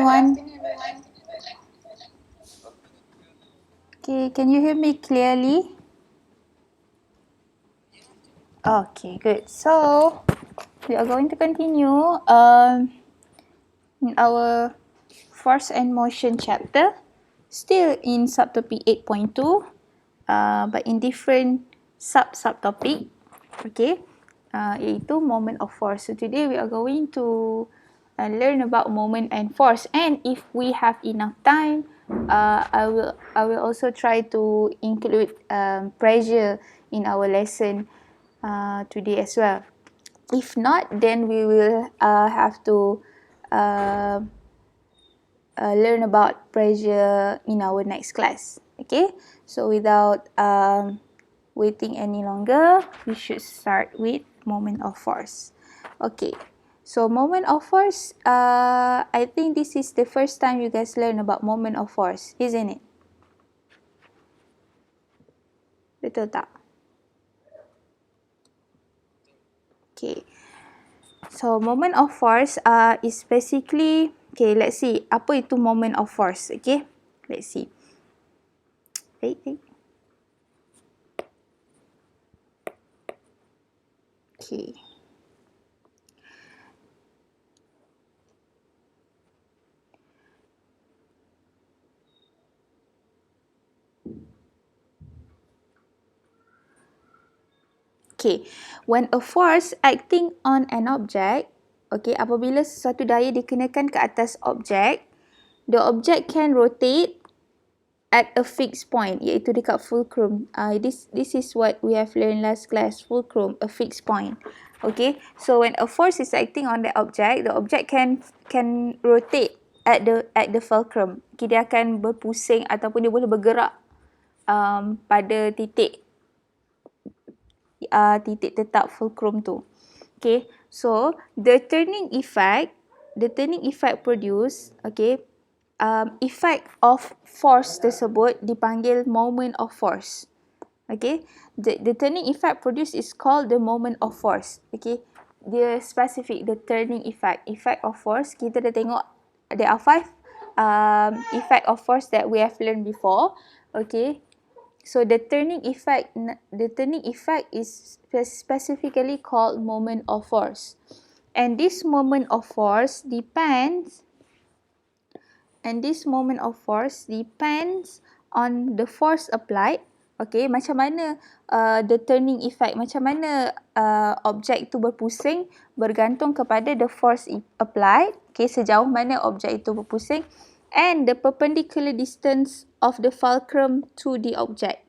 everyone. Okay, can you hear me clearly? Okay, good. So, we are going to continue in our force and motion chapter, still in subtopic 8.2, but in different subtopic. Okay, iaitu moment of force. So today we are going to learn about moment and force. And if we have enough time, I will also try to include pressure in our lesson today as well. If not, then we will have to uh, learn about pressure in our next class. Okay, so without waiting any longer, we should start with moment of force. Okay, so moment of force, I think this is the first time you guys learn about moment of force, isn't it? Betul tak? Okay, so moment of force is basically, okay, let's see, apa itu moment of force, okay? Let's see. Okay. Okay, when a force acting on an object, okay, apabila sesuatu daya dikenakan ke atas objek, the object can rotate at a fixed point, iaitu dekat fulcrum. This is what we have learned last class, fulcrum, a fixed point. Okay, so when a force is acting on the object can rotate at the fulcrum. Okay, dia akan berpusing ataupun dia boleh bergerak pada titik tetap fulcrum tu. Okay, so the turning effect produce, okay, effect of force tersebut dipanggil moment of force. Okay, the turning effect produced is called the moment of force. Okay, dia specific, the turning effect of force. Kita dah tengok there are 5 effect of force that we have learned before. Okay, so the turning effect is specifically called moment of force. And this moment of force depends on the force applied. Okay, macam mana the turning effect, macam mana objek itu berpusing bergantung kepada the force applied. Okay, sejauh mana objek itu berpusing, and the perpendicular distance of the fulcrum to the object.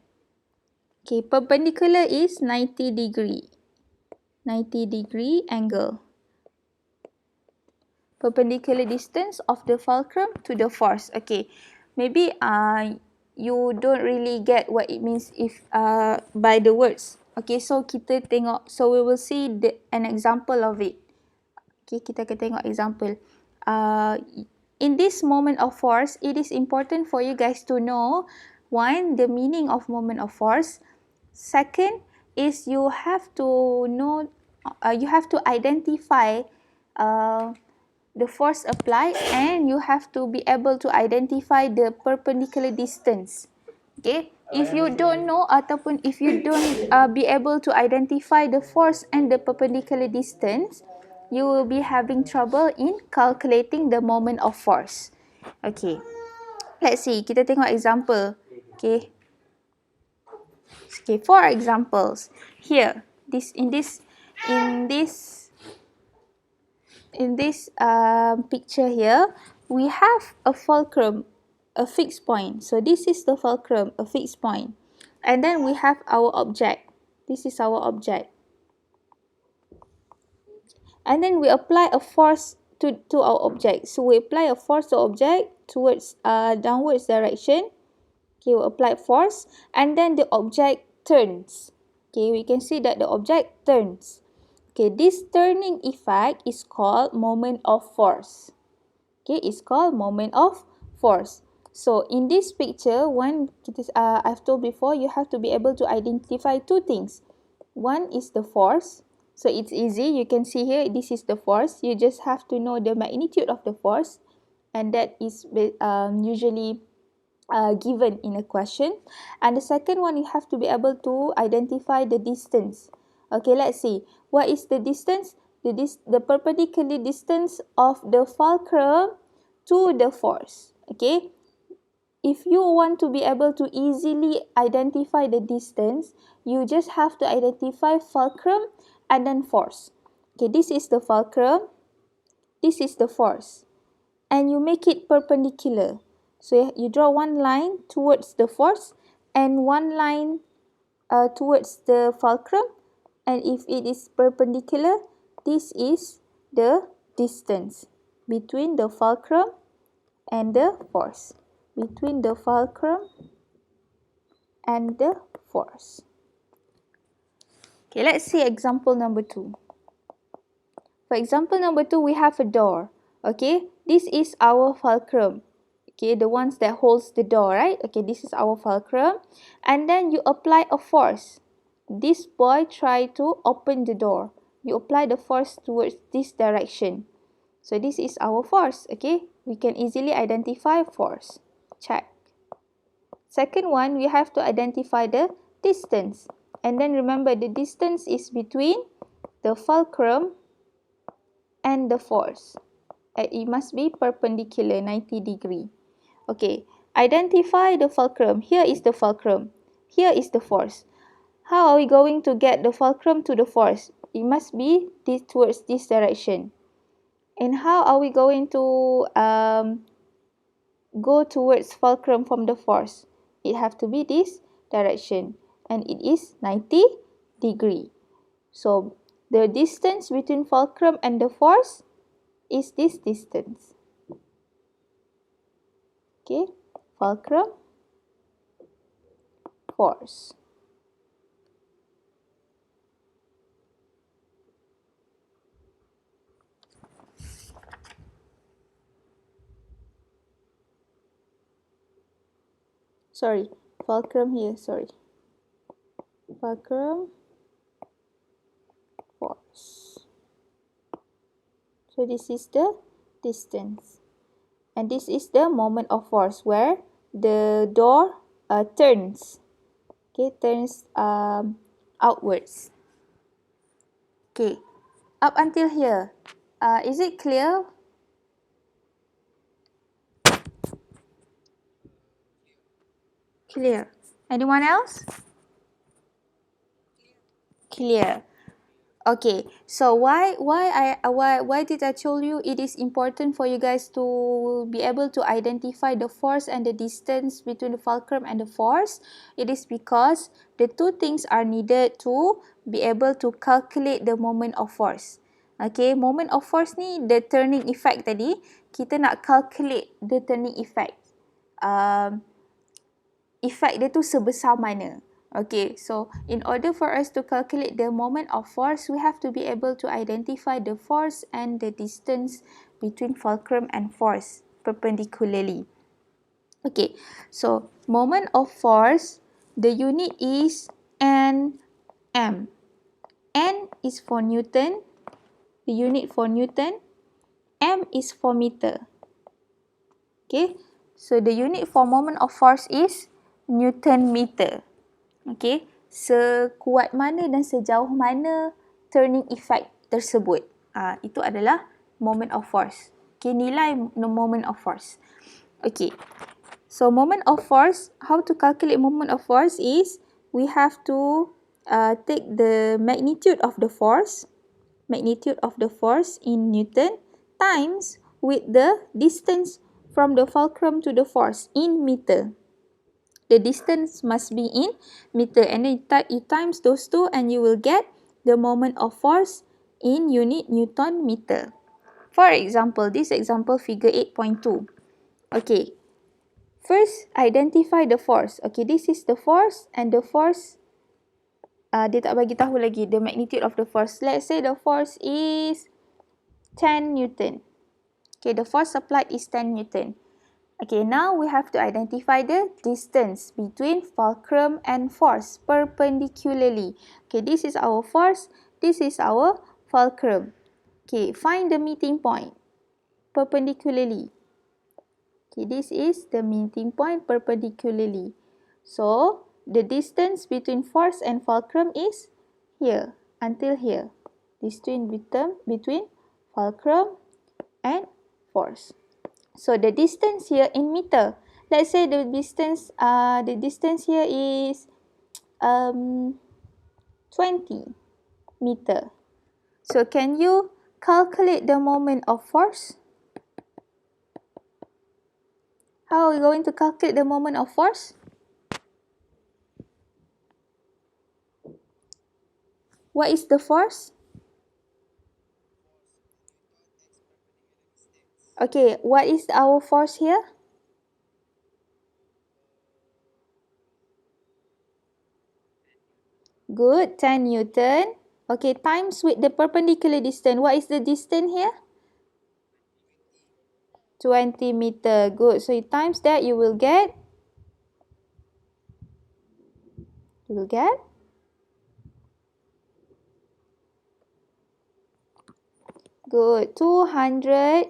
Okay, perpendicular is 90 degree angle. Perpendicular distance of the fulcrum to the force. Okay, maybe you don't really get what it means if by the words. Okay, so kita tengok, so we will see an example of it. Okay, kita akan tengok example. In this moment of force, it is important for you guys to know, one, the meaning of moment of force. Second is you have to know, you have to identify the force applied, and you have to be able to identify the perpendicular distance. Okay, if you don't know ataupun if you don't be able to identify the force and the perpendicular distance, you will be having trouble in calculating the moment of force. Okay, let's see, kita tengok example. Okay, for examples here, in this picture here, we have a fulcrum, a fixed point. So this is the fulcrum, a fixed point, and then we have our object. This is our object, and then we apply a force to our object. So we apply a force to object towards downwards direction. Okay, we apply force, and then the object turns. Okay, we can see that the object turns. Okay, this turning effect is called moment of force. Okay, it's called moment of force. So in this picture, I've told before, you have to be able to identify two things. One is the force. So it's easy. You can see here, this is the force. You just have to know the magnitude of the force. and that is usually given in a question. And the second one, you have to be able to identify the distance. Okay, let's see. What is the distance? The perpendicular distance of the fulcrum to the force. Okay, if you want to be able to easily identify the distance, you just have to identify fulcrum and then force. Okay, this is the fulcrum, this is the force, and you make it perpendicular. So you draw one line towards the force and one line towards the fulcrum, and if it is perpendicular, this is the distance between the fulcrum and the force. Between the fulcrum and the force. Okay, let's see example number 2. For example number 2, we have a door. Okay, this is our fulcrum. Okay, the ones that holds the door, right? Okay, this is our fulcrum. And then you apply a force. This boy try to open the door. You apply the force towards this direction. So this is our force. Okay, we can easily identify force. Check. Second one, we have to identify the distance. And then remember, the distance is between the fulcrum and the force. It must be perpendicular, 90 degree. Okay, identify the fulcrum. Here is the fulcrum. Here is the force. How are we going to get the fulcrum to the force? It must be towards this direction. And how are we going to go towards fulcrum from the force? It have to be this direction, and it is 90 degree. So the distance between fulcrum and the force is this distance. Okay, fulcrum, force. Sorry, fulcrum here, sorry. Fulcrum, force. So this is the distance. And this is the moment of force where the door turns. Okay, turns outwards. Okay, up until here. Is it clear? Clear. Anyone else? Clear. Okay, so why did I tell you it is important for you guys to be able to identify the force and the distance between the fulcrum and the force? It is because the two things are needed to be able to calculate the moment of force. Okay, moment of force ni the turning effect tadi, kita nak calculate the turning effect. Effect dia tu sebesar mana. Okay, so in order for us to calculate the moment of force, we have to be able to identify the force and the distance between fulcrum and force perpendicularly. Okay, so moment of force, the unit is Nm. N is for Newton, the unit for Newton. M is for meter. Okay, so the unit for moment of force is Newton meter. Okay, sekuat mana dan sejauh mana turning effect tersebut. Itu adalah moment of force. Okay, nilai moment of force. Okay, so moment of force, how to calculate moment of force is, we have to take the magnitude of the force in Newton times with the distance from the fulcrum to the force in meter. The distance must be in meter, and then you times those two and you will get the moment of force in unit Newton meter. For example, this example figure 8.2. Okay, first identify the force. Okay, this is the force, and the force dia tak bagi tahu lagi the magnitude of the force. Let's say the force is 10 Newton. Okay, the force applied is 10 Newton. Okay, now we have to identify the distance between fulcrum and force perpendicularly. Okay, this is our force, this is our fulcrum. Okay, find the meeting point perpendicularly. Okay, this is the meeting point perpendicularly. So, the distance between force and fulcrum is here, until here. Distance between fulcrum and force. So, the distance here in meter. Let's say the distance here is 20 meter. So, can you calculate the moment of force? How are we going to calculate the moment of force? What is the force? Okay, what is our force here? Good, 10 Newton. Okay, times with the perpendicular distance. What is the distance here? 20 meter. Good. So, you times that, you will get? Good. 200.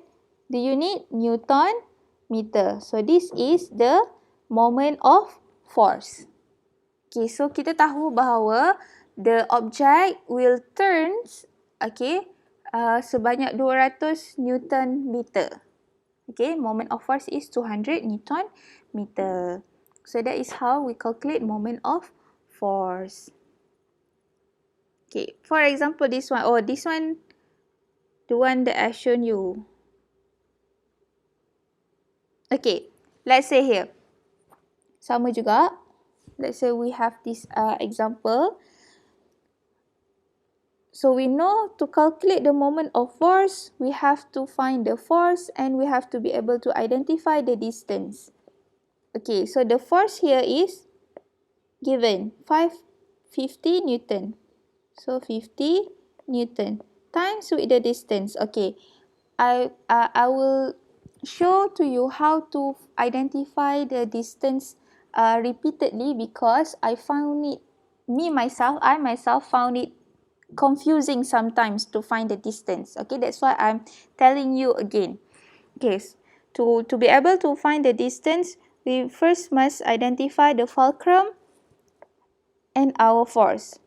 Do you need Newton meter? So, this is the moment of force. Okay, so kita tahu bahawa the object will turns, okay, sebanyak 200 Newton meter. Okay, moment of force is 200 Newton meter. So that is how we calculate moment of force. Okay, for example, this one. Oh, this one, the one that I shown you. Okay, let's say here. Sama juga. Let's say we have this example. So we know to calculate the moment of force, we have to find the force and we have to be able to identify the distance. Okay, so the force here is given 50 Newton. So 50 Newton times with the distance. Okay, I will show to you how to identify the distance repeatedly because I myself found it confusing sometimes to find the distance. Okay, that's why I'm telling you again. Okay, to be able to find the distance, we first must identify the fulcrum and our force.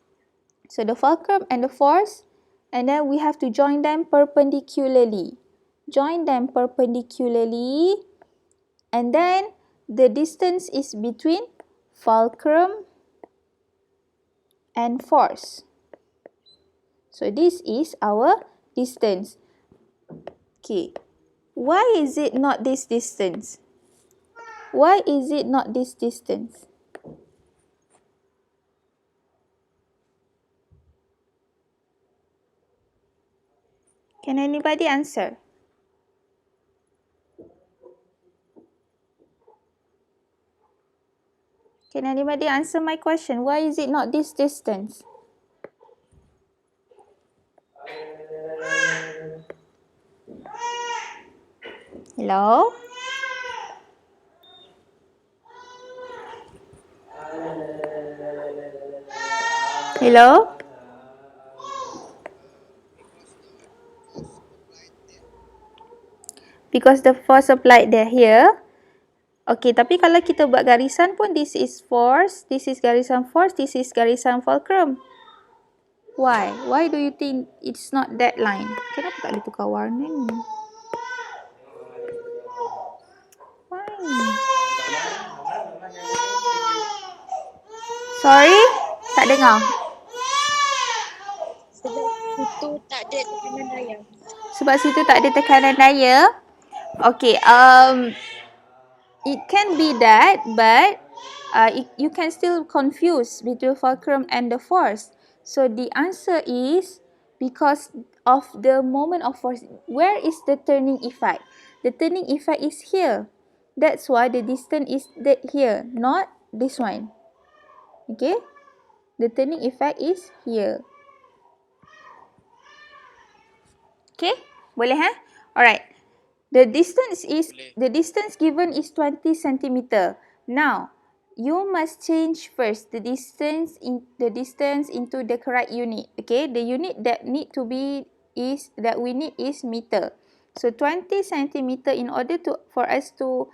So the fulcrum and the force, and then we have to join them perpendicularly. Join them perpendicularly, and then the distance is between fulcrum and force. So this is our distance. Okay, why is it not this distance? Why is it not this distance? Can anybody answer? Can anybody answer my question? Why is it not this distance? Hello? Hello? Because the force applied there here. Okay, tapi kalau kita buat garisan pun, this is force, this is garisan force, this is garisan fulcrum. Why? Why do you think it's not that line? Kenapa tak boleh tukar warna ni? Why? Sorry? Tak dengar. Sebab situ tak ada tekanan daya. Okay, it can be that, but you can still confuse between fulcrum and the force. So the answer is because of the moment of force. Where is the turning effect? The turning effect is here. That's why the distance is here, not this one. Okay? The turning effect is here. Okay? Boleh Alright. The distance given is 20 centimeter. Now, you must change first the distance into the correct unit. Okay, the unit that we need is meter. So 20 centimeter, in order for us to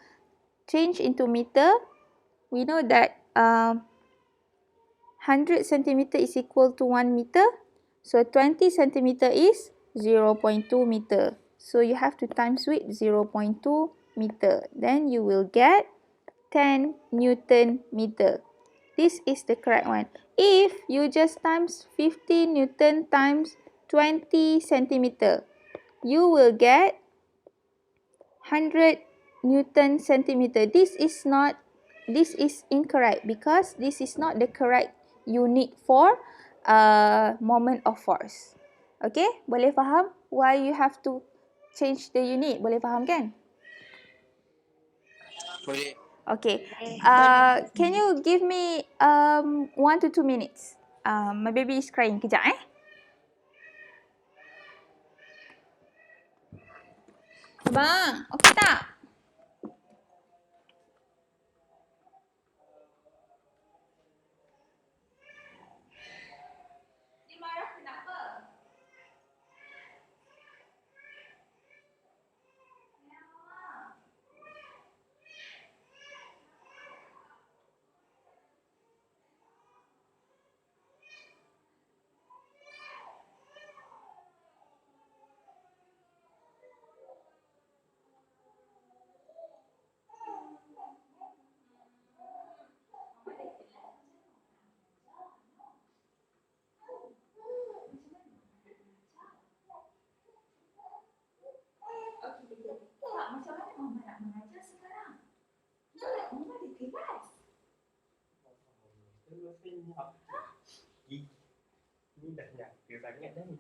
change into meter, we know that 100 centimeter is equal to 1 meter. So 20 centimeter is 0.2 meter. So you have to times with 0.2 meter. Then you will get 10 Newton meter. This is the correct one. If you just times 50 Newton times 20 centimeter, you will get 100 Newton centimeter. This is incorrect because this is not the correct unit for moment of force. Okay, boleh faham why you have to change the unit? Boleh faham kan? Boleh. Okay. Can you give me 1 to 2 minutes? My baby is crying. Kejap Bang, okey tak? Dia marah kenapa? Tak, macam mana Mama nak mengajar sekarang? Mama ada kelas. Ni dah nyata sangat dah ni.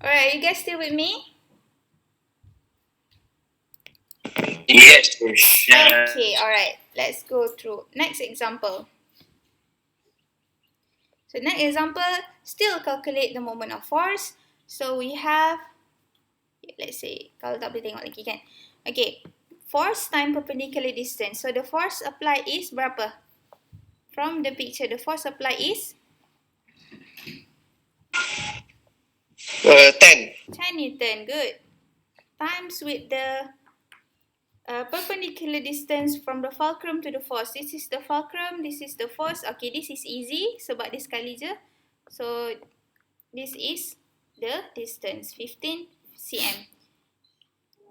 Alright, you guys still with me? Yes. Okay, alright. Let's go through. Next example. So next example, still calculate the moment of force. So we have, let's say, kalau tak boleh tengok lagi kan. Okay, force time perpendicular distance. So the force applied is berapa? From the picture, the force applied is 10. 10 Newton, good. Times with the perpendicular distance from the fulcrum to the force. This is the fulcrum, this is the force. Okay, this is easy sebab dia sekali je. So this is the distance, 15 cm.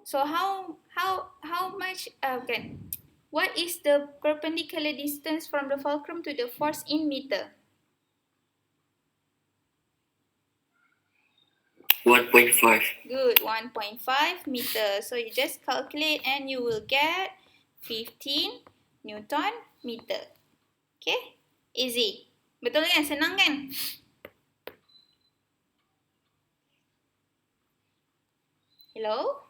So how much what is the perpendicular distance from the fulcrum to the force in meter? 1.5. Good, 1.5 meter. So you just calculate and you will get 15 Newton meter. Okay, easy. Betul kan? Senang kan? Hello?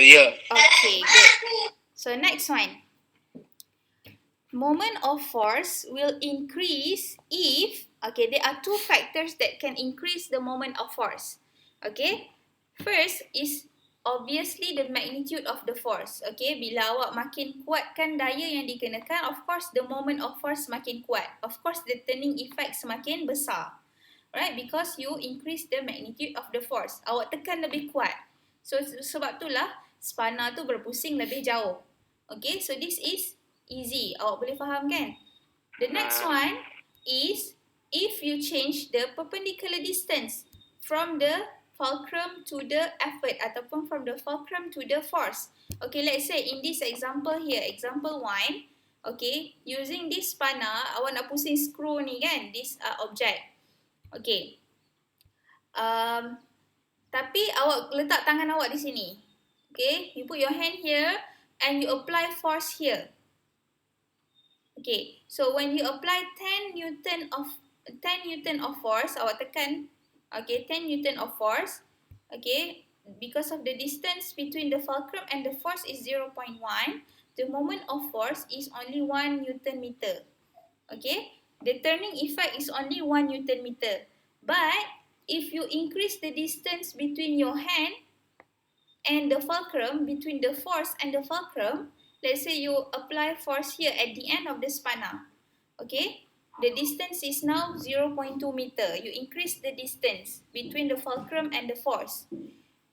Yeah. Okay, good. So next one. Moment of force will increase if, okay, there are two factors that can increase the moment of force. Okay, first is obviously the magnitude of the force. Okay, bila awak makin kuatkan daya yang dikenakan, of course the moment of force makin kuat. Of course the turning effect semakin besar. Right, because you increase the magnitude of the force. Awak tekan lebih kuat. So sebab itulah spanner tu berpusing lebih jauh. Okay, so this is easy. Awak boleh faham kan? The next one is if you change the perpendicular distance from the fulcrum to the effort ataupun from the fulcrum to the force. Okay, let's say in this example here, example 1, okay, using this spanner, awak nak pusing screw ni kan, this object. Okay. Tapi awak letak tangan awak di sini. Okay, you put your hand here and you apply force here. Okay, so when you apply 10 Newton of force, awak tekan, okay, 10 Newton of force, okay, because of the distance between the fulcrum and the force is 0.1, the moment of force is only 1 Newton meter. Okay, the turning effect is only 1 Newton meter. But if you increase the distance between your hand and the fulcrum, between the force and the fulcrum, let's say you apply force here at the end of the spanner. Okay, The distance is now 0.2 meter. You increase the distance between the fulcrum and the force.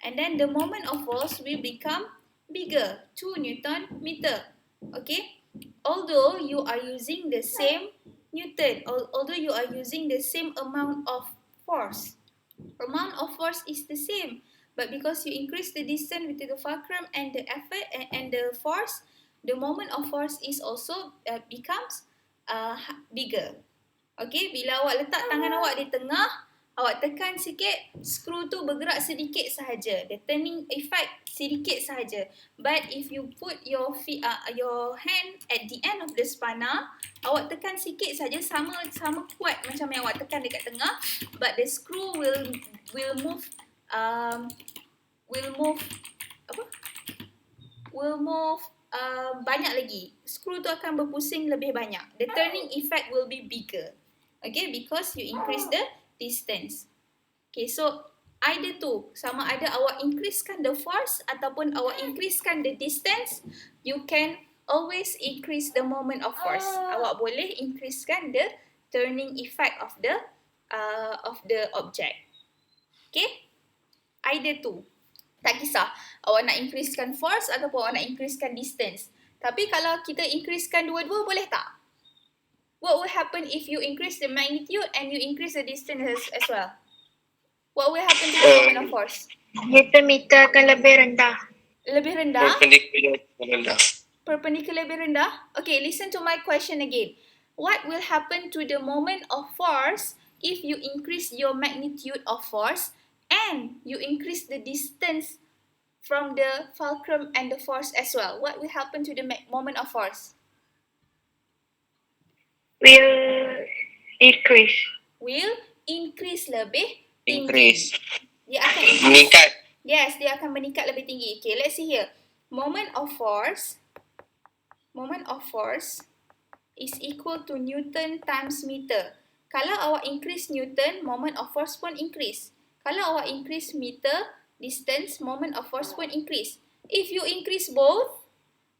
And then the moment of force will become bigger, 2 Newton meter. Okay? Although you are using the same Newton, although you are using the same amount of force. Amount of force is the same. But because you increase the distance between the fulcrum and the effort and the force, the moment of force is also becomes bigger. Okay, bila awak letak tangan awak di tengah, awak tekan sikit, skru tu bergerak sedikit sahaja. The turning effect sedikit sahaja. But if you put your hand at the end of the spanner, awak tekan sikit sahaja, sama kuat macam yang awak tekan dekat tengah, but the screw will move banyak lagi. Skru tu akan berpusing lebih banyak. The turning effect will be bigger. Okay, because you increase the distance. Okay, so either tu, sama ada awak increasekan the force ataupun awak increasekan the distance, you can always increase the moment of force. Awak boleh increasekan the turning effect of the object. Okay, either tu. Tak kisah awak nak increasekan force ataupun awak nak increasekan distance. Tapi kalau kita increasekan dua-dua, boleh tak? What will happen if you increase the magnitude and you increase the distance as well? What will happen to the moment of force? Newton meter akan lebih rendah. Lebih rendah? Perpendicular rendah. Perpendicular lebih rendah? Okay, listen to my question again. What will happen to the moment of force if you increase your magnitude of force and you increase the distance from the fulcrum and the force as well? What will happen to the moment of force? Will increase. Will increase lebih tinggi. Increase. Dia akan increase. Meningkat. Yes, dia akan meningkat lebih tinggi. Okay, let's see here. Moment of force is equal to Newton times meter. Kalau awak increase Newton, moment of force pun increase. Kalau awak increase meter, distance, moment of force pun increase. If you increase both,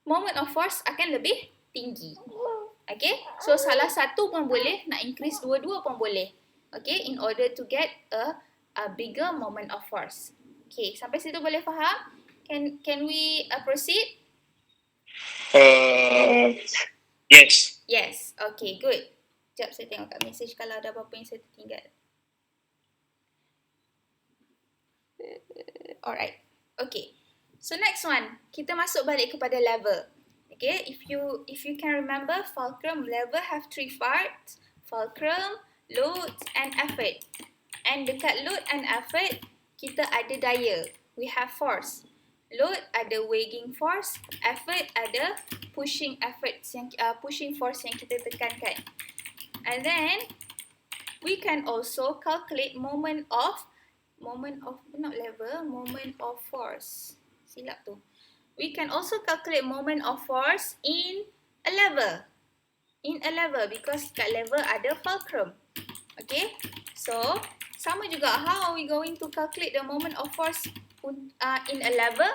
moment of force akan lebih tinggi. Okay, so salah satu pun boleh, nak increase dua-dua pun boleh. Okay, in order to get a bigger moment of force. Okay, sampai situ boleh faham? Can we proceed? Yes. Yes, okay, good. Sekejap saya tengok kat message kalau ada apa-apa yang saya tertinggal. Alright, okay. So next one, kita masuk balik kepada lever. Okay, if you can remember, fulcrum lever have three parts: fulcrum, load, and effort. And dekat load and effort, kita ada daya. We have force. Load ada weighing force, effort ada pushing force yang kita tekankan. And then we can also calculate moment of force. Silap tu. We can also calculate moment of force in a lever. Because kat lever ada fulcrum. Okay? So, sama juga, how are we going to calculate the moment of force in a lever?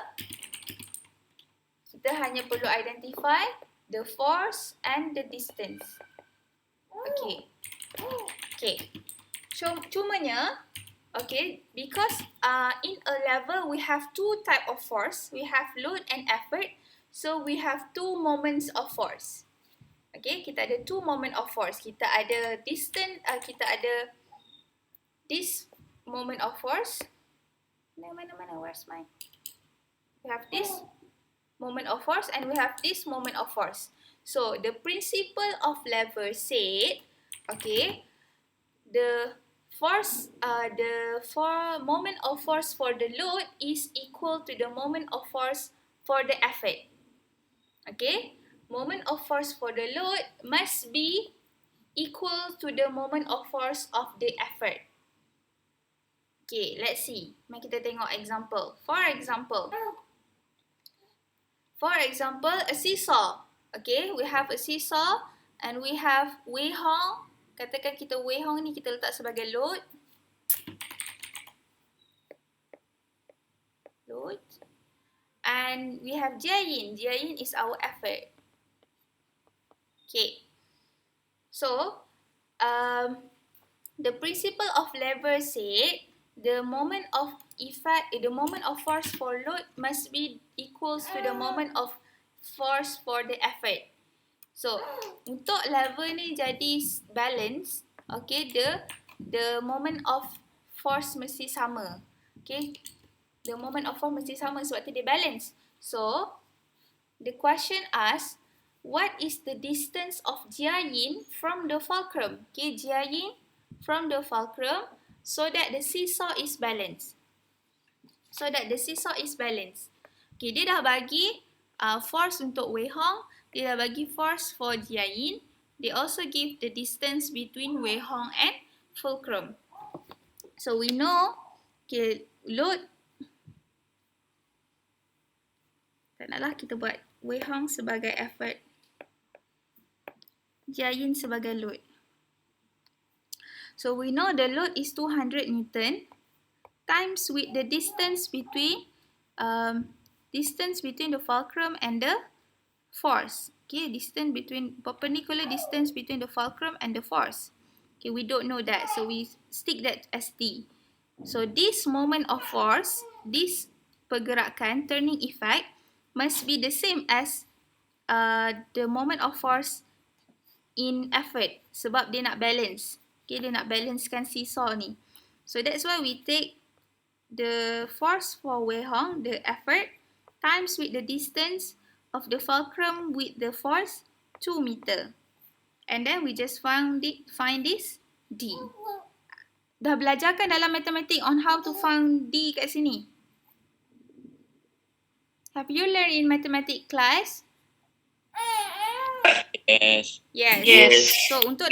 Kita hanya perlu identify the force and the distance. Okay. Cumanya, okay, because in a lever we have two type of force. We have load and effort. So we have two moments of force. Okay, kita ada two moment of force. Kita ada distance, kita ada this moment of force. Mana, where's mine? We have this moment of force and we have this moment of force. So the principle of lever said, okay, the moment of force for the load is equal to the moment of force for the effort. Okay, moment of force for the load must be equal to the moment of force of the effort. Okay, let's see. Mari kita tengok example. For example, a seesaw. Okay, we have a seesaw and we have wei hong. Katakan kita wei hong ni kita letak sebagai load. And we have jia yin. Jia yin is our effort. Okay. So, the principle of lever said the moment of force for load must be equals to the moment of force for the effort. So untuk lever ni jadi balance, okay, the moment of force mesti sama. Okay, the moment of force mesti sama sebab tu dia balance. So the question asks, what is the distance of Jiayin from the fulcrum? Okay, Jiayin from the fulcrum so that the seesaw is balanced. Okay, dia dah bagi force untuk Wei Hong, dia dah bagi force for Jiayin. They also give the distance between Wei Hong and fulcrum. So we know, okay, load, tak naklah kita buat Wei Hong sebagai effort, Jiayin sebagai load. So we know the load is 200 Newton times with the distance between the fulcrum and the force. Okay, perpendicular distance between the fulcrum and the force. Okay, we don't know that, so we stick that as D. So this moment of force, this pergerakan, turning effect, must be the same as the moment of force in effort sebab dia nak balance. Okay, dia nak balancekan seesaw ni. So that's why we take the force for Wei Hong, the effort, times with the distance of the fulcrum with the force 2 meter. And then we just find this D. Dah belajarkan dalam matematik on how to find D kat sini? Have you learned in mathematics class? Yes. Yes. So untuk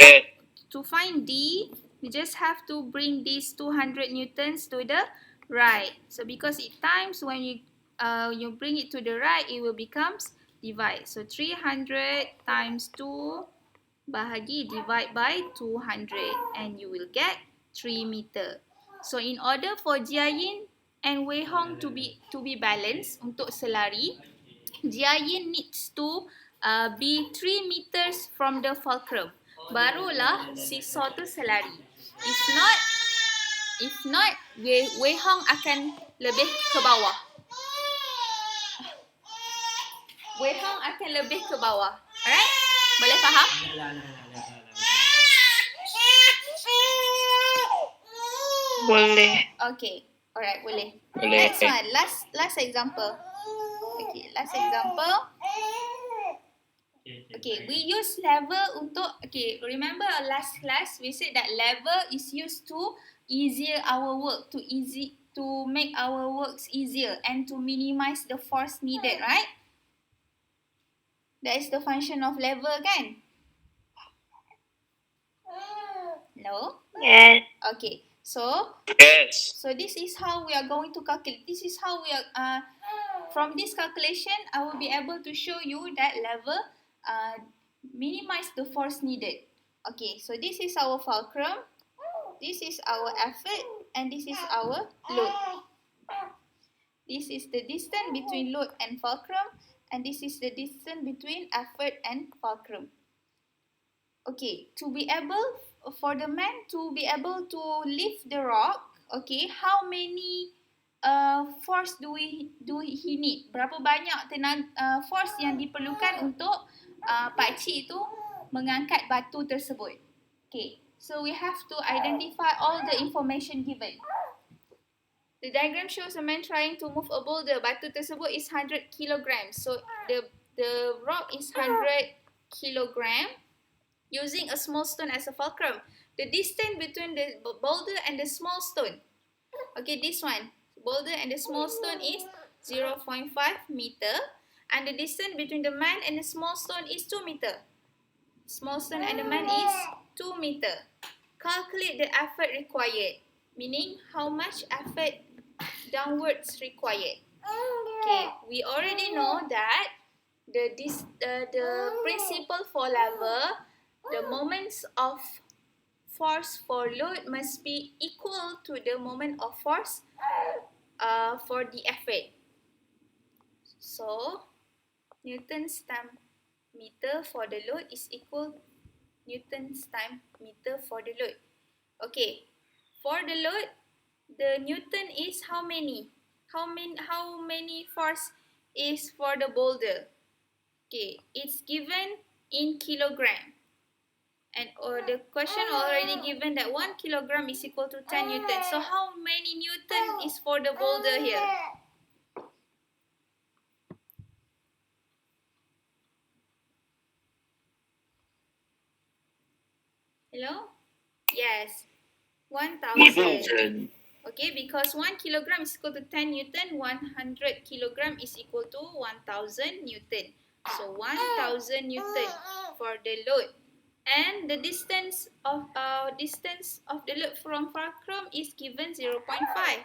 to find D, you just have to bring these 200 newtons to the right. So because it times when you bring it to the right, it will becomes divide. So 300 times 2 bahagi divide by 200 and you will get 3 meter. So in order for Jiayin and Wei Hong to be balanced untuk selari, Jiayin needs to be 3 meters from the fulcrum. Barulah seesaw tu selari. If not, Wei Hong akan lebih ke bawah. Alright? Boleh faham? Boleh. Okay. Alright, boleh. Boleh. Next one. Last example. Okay, last example. Okay, we use lever untuk, okay, remember last class we said that lever is used to easier our work, to make our works easier and to minimize the force needed, right? That is the function of lever, kan? Hello? Yes. Okay, so Yes. this is how we are going to calculate. This is how we are, from this calculation, I will be able to show you that lever minimize the force needed. Okay, so this is our fulcrum, this is our effort, and this is our load. This is the distance between load and fulcrum, and this is the distance between effort and fulcrum. Okay, for the man to be able to lift the rock, okay, how many force do he need? Berapa banyak force yang diperlukan untuk pakcik itu mengangkat batu tersebut? Okay, so we have to identify all the information given. The diagram shows a man trying to move a boulder. Batu tersebut is 100 kilograms. So the rock is 100 kilogram using a small stone as a fulcrum. The distance between the boulder and the small stone. Okay, this one. Boulder and the small stone is 0.5 meter. And the distance between the man and the small stone is 2 meter. Small stone and the man is 2 meter. Calculate the effort required. Meaning how much effort downwards required. Okay, we already know that the principle for lever, the moments of force for load must be equal to the moment of force for the effort. So Newton's times meter for the load is equal Newtons time meter for the load. Okay, for the load, the Newton is how many? How many force is for the boulder? Okay, it's given in kilogram. And the question already given that 1 kilogram is equal to 10 Newton. So how many Newton is for the boulder here? Hello? Yes, 1,000. 1,000. Okay, because 1 kilogram is equal to 10 Newton, 100 kilogram is equal to 1,000 Newton. So 1,000 Newton for the load. And the distance of the load from fulcrum is given 0.5.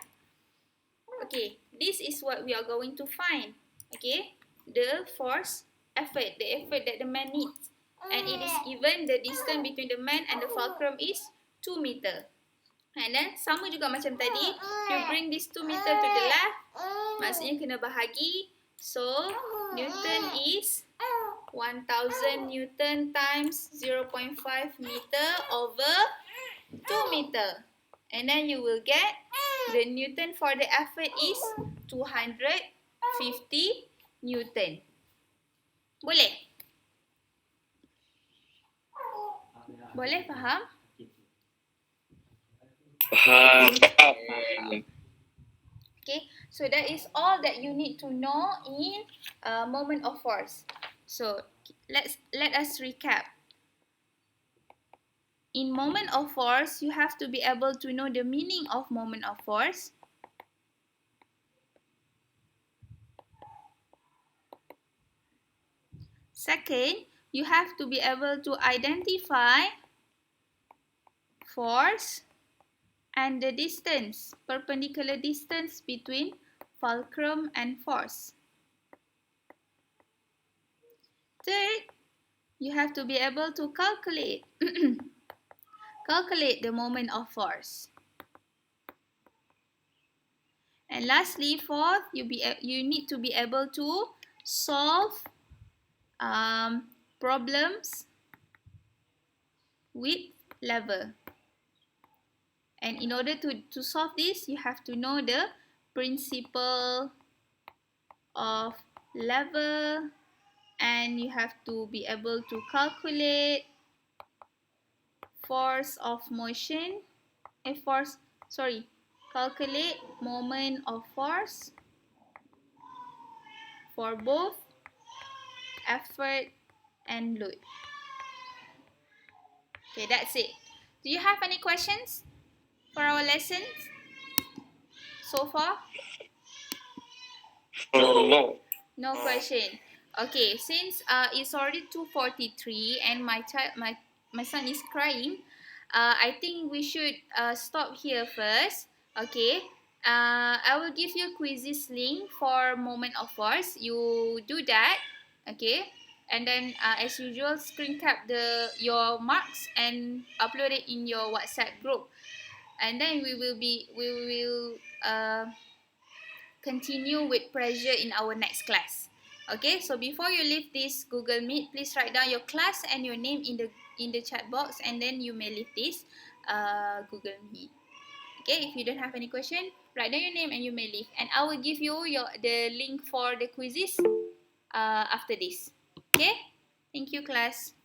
Okay, this is what we are going to find. Okay, the force effort, the effort that the man needs. And it is given the distance between the man and the fulcrum is 2 meter. And then sama juga macam tadi, you bring this 2 meter to the left, maksudnya kena bahagi. So, Newton is 1,000 Newton times 0.5 meter over 2 meter. And then you will get the Newton for the effort is 250 Newton. Boleh? Boleh faham? Faham. Okay, so that is all that you need to know in moment of force. So let us recap. In moment of force, you have to be able to know the meaning of moment of force. Second, you have to be able to identify force and the distance, perpendicular distance between fulcrum and force. Third, you have to be able to calculate the moment of force. And lastly, fourth, you need to be able to solve problems with lever. And in order to solve this, you have to know the principle of lever, and you have to be able to calculate force of motion, calculate moment of force for both effort and load. Okay, that's it. Do you have any questions for our lessons so far? No. No question. Okay, since it's already 2:43 and my son is crying, I think we should stop here first. Okay. I will give you quizzes link for moment of force. You do that. Okay. And then as usual, screen cap your marks and upload it in your WhatsApp group. And then we will continue with pressure in our next class. Okay, so before you leave this Google Meet, please write down your class and your name in the chat box, and then you may leave this Google Meet. Okay, if you don't have any question, write down your name and you may leave, and I will give you the link for the quizzes after this. Okay, thank you, class.